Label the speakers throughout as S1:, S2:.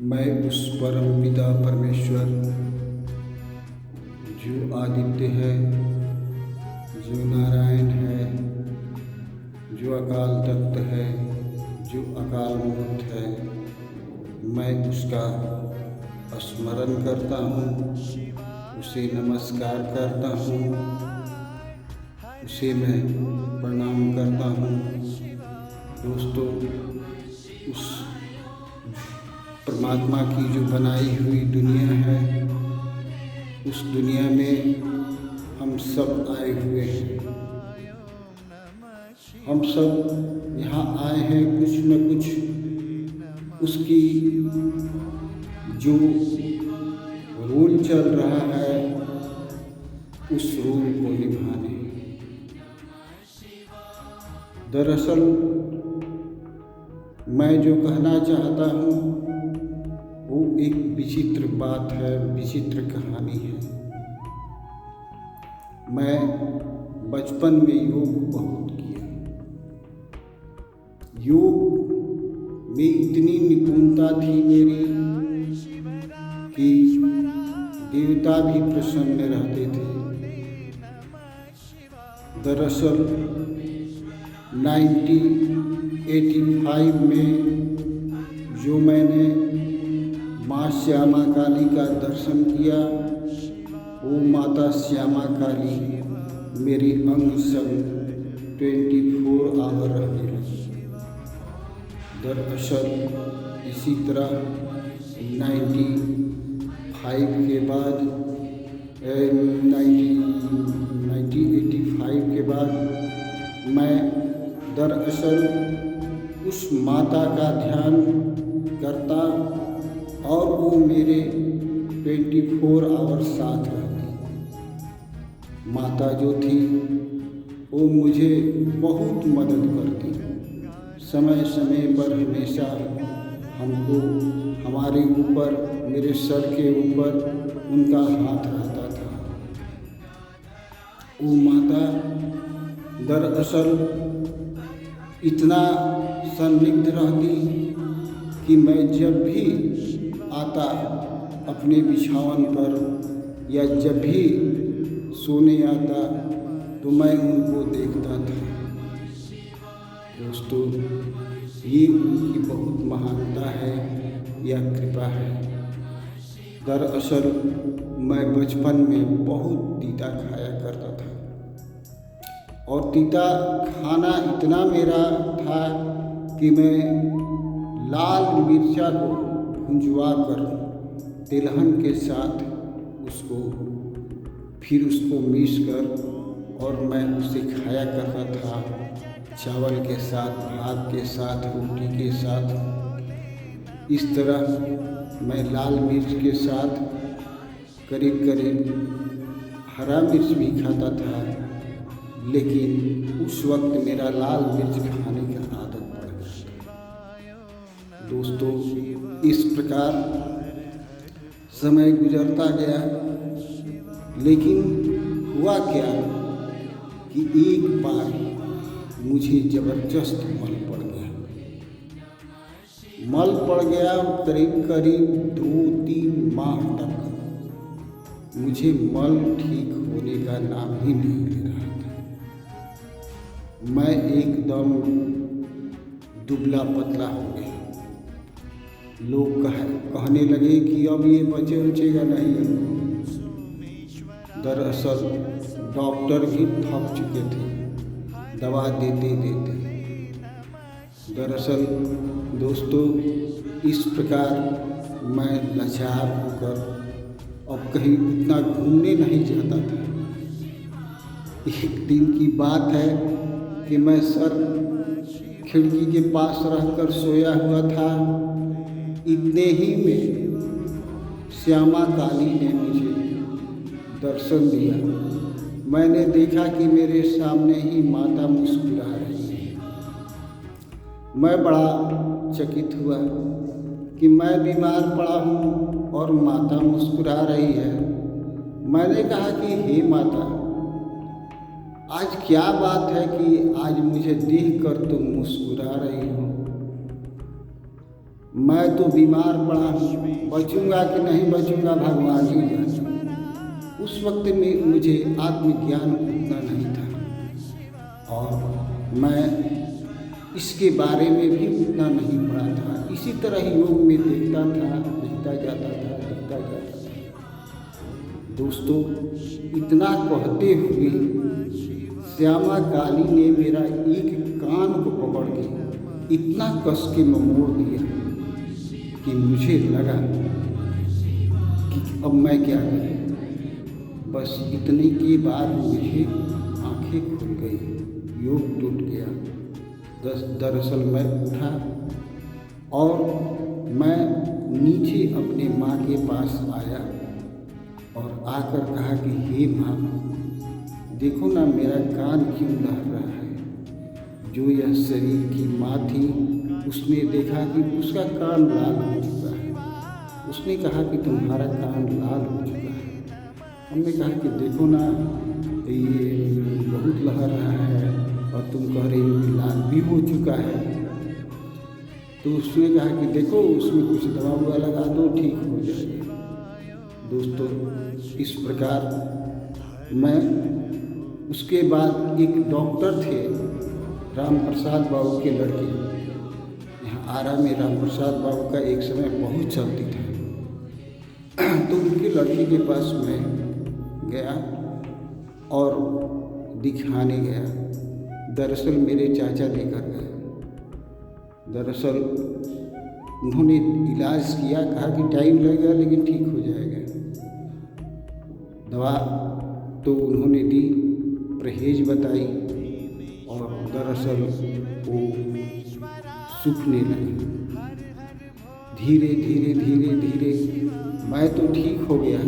S1: मैं उस परम पिता परमेश्वर जो आदित्य है, जो नारायण है, जो अकाल तख्त है, जो अकाल मूर्त है, मैं उसका स्मरण करता हूँ, उसे नमस्कार करता हूँ, उसे मैं प्रणाम करता हूँ। दोस्तों, उस परमात्मा की जो बनाई हुई दुनिया है, उस दुनिया में हम सब आए हुए हैं। हम सब यहाँ आए हैं कुछ न कुछ उसकी जो रोल चल रहा है, उस रोल को निभाने। दरअसल मैं जो कहना चाहता हूँ वो एक विचित्र बात है, विचित्र कहानी है। मैं बचपन में योग बहुत किया। योग में इतनी निपुणता थी मेरी कि देवता भी प्रसन्न रहते थे। दरअसल 1985 में जो मैंने माँ श्यामा काली का दर्शन किया, वो माता श्यामा काली मेरी अंग संग 24 आवर रहने लगी। दरअसल इसी तरह 1985 के बाद 1985 के बाद मैं दरअसल उस माता का ध्यान करता और वो मेरे 24 आवर साथ रहती। माता जो थी वो मुझे बहुत मदद करती। समय समय पर हमेशा हमको हमारे ऊपर, मेरे सर के ऊपर उनका हाथ रहता था। वो माता दरअसल इतना संदिग्ध रहती कि मैं जब भी आता अपने बिछावन पर या जब भी सोने आता तो मैं उनको देखता था। दोस्तों, ये उनकी बहुत महानता है या कृपा है। दरअसल मैं बचपन में बहुत तीता खाया करता था और तीता खाना इतना मेरा था कि मैं लाल मिर्चा को भुंजवा कर तिलहन के साथ उसको मीस कर और मैं उसे खाया करता था, चावल के साथ, भात के साथ, रोटी के साथ। इस तरह मैं लाल मिर्च के साथ करीब करीब हरा मिर्च भी खाता था, लेकिन उस वक्त मेरा लाल मिर्च खाने की आदत पड़ गई। दोस्तों, इस प्रकार समय गुजरता गया, लेकिन हुआ क्या कि एक बार मुझे ज़बरदस्त मल पड़ गया। करीब करीब 2-3 माह तक मुझे मल ठीक होने का नाम ही नहीं ले रहा था। मैं एकदम दुबला पतला हो गया। लोग कहने लगे कि अब ये बचेगा नहीं। दरअसल डॉक्टर भी थक चुके थे दवा देते देते। दरअसल दोस्तों, इस प्रकार मैं लाचार होकर अब कहीं उतना घूमने नहीं जाता था। एक दिन की बात है कि मैं सर खिड़की के पास रहकर सोया हुआ था। इतने ही में श्यामा काली ने मुझे दर्शन दिया। मैंने देखा कि मेरे सामने ही माता मुस्कुरा रही है। मैं बड़ा चकित हुआ कि मैं बीमार पड़ा हूँ और माता मुस्कुरा रही है। मैंने कहा कि हे माता, आज क्या बात है कि आज मुझे देखकर तुम मुस्कुरा रही हो? मैं तो बीमार पड़ा हूँ, बचूंगा कि नहीं बचूंगा भगवान ही जाने। उस वक्त में मुझे आत्मज्ञान उतना नहीं था और मैं इसके बारे में भी उतना नहीं पढ़ा था। इसी तरह योग में देखता जाता था। दोस्तों, इतना कहते हुए श्यामा काली ने मेरा एक कान को पकड़ के इतना कस के मोड़ दिया कि मुझे लगा कि अब मैं क्या करूं। बस इतने के बाद मुझे आंखें खुल गई, योग टूट गया। दरअसल मैं उठा और मैं नीचे अपने माँ के पास आया और आकर कहा कि हे माँ, देखो ना मेरा कान क्यों लहर रहा है। जो यह शरीर की माँ थी उसने देखा कि उसका कान लाल हो चुका है। उसने कहा कि तुम्हारा कान लाल हो चुका है। हमने कहा कि देखो ना, ये बहुत लहर रहा है और तुम कह रही हो कि लाल भी हो चुका है। तो उसने कहा कि देखो उसमें कुछ दवा ववा लगा दो, ठीक हो जाएगा। दोस्तों, इस प्रकार मैं उसके बाद एक डॉक्टर थे, राम प्रसाद बाबू के लड़के, यहाँ आरा में राम प्रसाद बाबू का एक समय बहुत चलती था। तो उनके लड़के के पास मैं गया और दिखाने गया। दरअसल मेरे चाचा लेकर गए। दरअसल उन्होंने इलाज किया, कहा कि टाइम लगेगा लेकिन ठीक हो जाएगा। दवा तो उन्होंने दी, परहेज बताई और दरअसल वो सूखने लगी। धीरे धीरे मैं तो ठीक हो गया,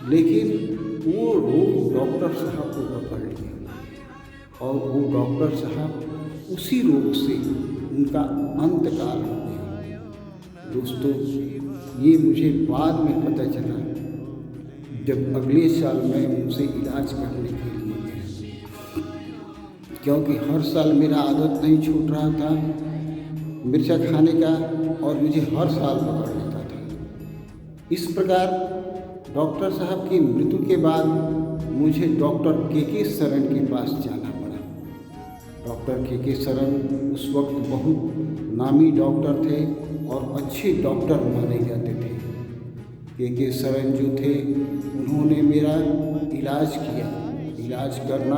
S1: लेकिन वो रोग डॉक्टर साहब को पकड़ लिया और वो डॉक्टर साहब उसी रोग से उनका अंतकाल हो गया। दोस्तों, ये मुझे बाद में पता चला जब अगले साल मैं उनसे इलाज करने के लिए गया, क्योंकि हर साल मेरा आदत नहीं छूट रहा था मिर्चा खाने का और मुझे हर साल पकड़ लेता था। इस प्रकार डॉक्टर साहब की मृत्यु के बाद मुझे डॉक्टर के शरण के पास जाना पड़ा। डॉक्टर के शरण उस वक्त बहुत नामी डॉक्टर थे और अच्छे डॉक्टर माने जाते थे। के शरण जो थे उन्होंने मेरा इलाज किया। इलाज करना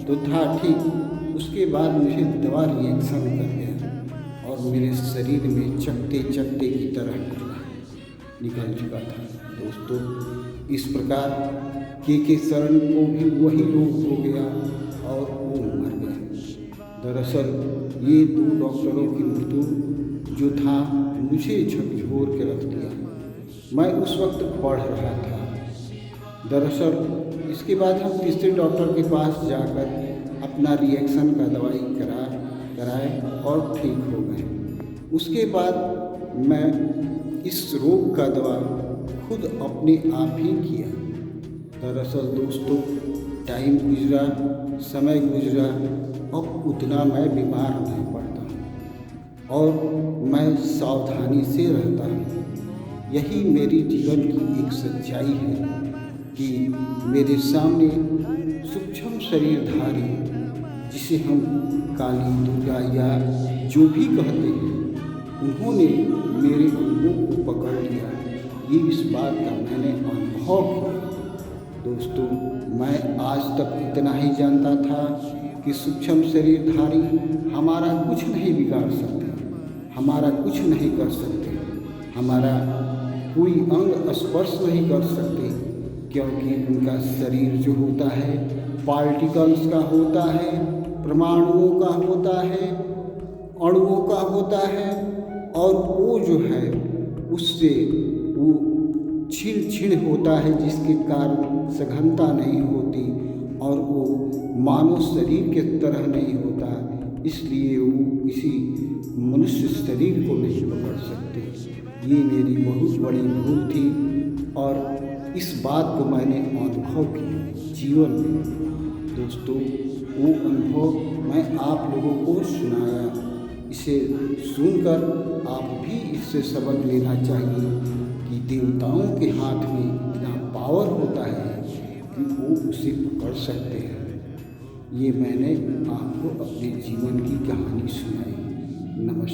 S1: तो था ठीक, उसके बाद मुझे दवा रिएक्शन कर गया और मेरे शरीर में चकते की तरह निकल चुका था। दोस्तों, इस प्रकार के शरण को भी वही रोग हो गया और वो मर गए। दरअसल ये दो डॉक्टरों की मृत्यु जो था मुझे झकझोर के रख दिया। मैं उस वक्त पढ़ रहा था। दरअसल इसके बाद हम तीसरे डॉक्टर के पास जाकर अपना रिएक्शन का दवाई कराए और ठीक हो गए। उसके बाद मैं इस रोग का दवा खुद अपने आप ही किया। दरअसल दोस्तों, टाइम गुजरा, समय गुजरा, अब उतना मैं बीमार नहीं पड़ता और मैं सावधानी से रहता हूँ। यही मेरी जीवन की एक सच्चाई है कि मेरे सामने सूक्ष्म शरीरधारी, जिसे हम काली दुर्गा या जो भी कहते हैं, उन्होंने मेरे अंगों को पकड़ लिया। ये इस बात का मैंने अनुभव किया। दोस्तों, मैं आज तक इतना ही जानता था कि सूक्ष्म शरीरधारी हमारा कुछ नहीं बिगाड़ सकते, हमारा कुछ नहीं कर सकते, हमारा कोई अंग स्पर्श नहीं कर सकते, क्योंकि उनका शरीर जो होता है पार्टिकल्स का होता है, परमाणुओं का होता है, अणुओं का होता है और वो जो है उससे वो छिन होता है, जिसके कारण सघनता नहीं होती और वो मानव शरीर के तरह नहीं होता। इसलिए वो किसी मनुष्य शरीर को नहीं पकड़ सकते। ये मेरी बहुत बड़ी भूल थी और इस बात को मैंने अनुभव किया जीवन में। दोस्तों, वो अनुभव मैं आप लोगों को सुनाया। इसे सुनकर आप भी इससे सबक लेना चाहिए कि देवताओं के हाथ में इतना पावर होता है कि वो उसे पकड़ सकते हैं। ये मैंने आपको अपने जीवन की कहानी सुनाई। नमस्कार।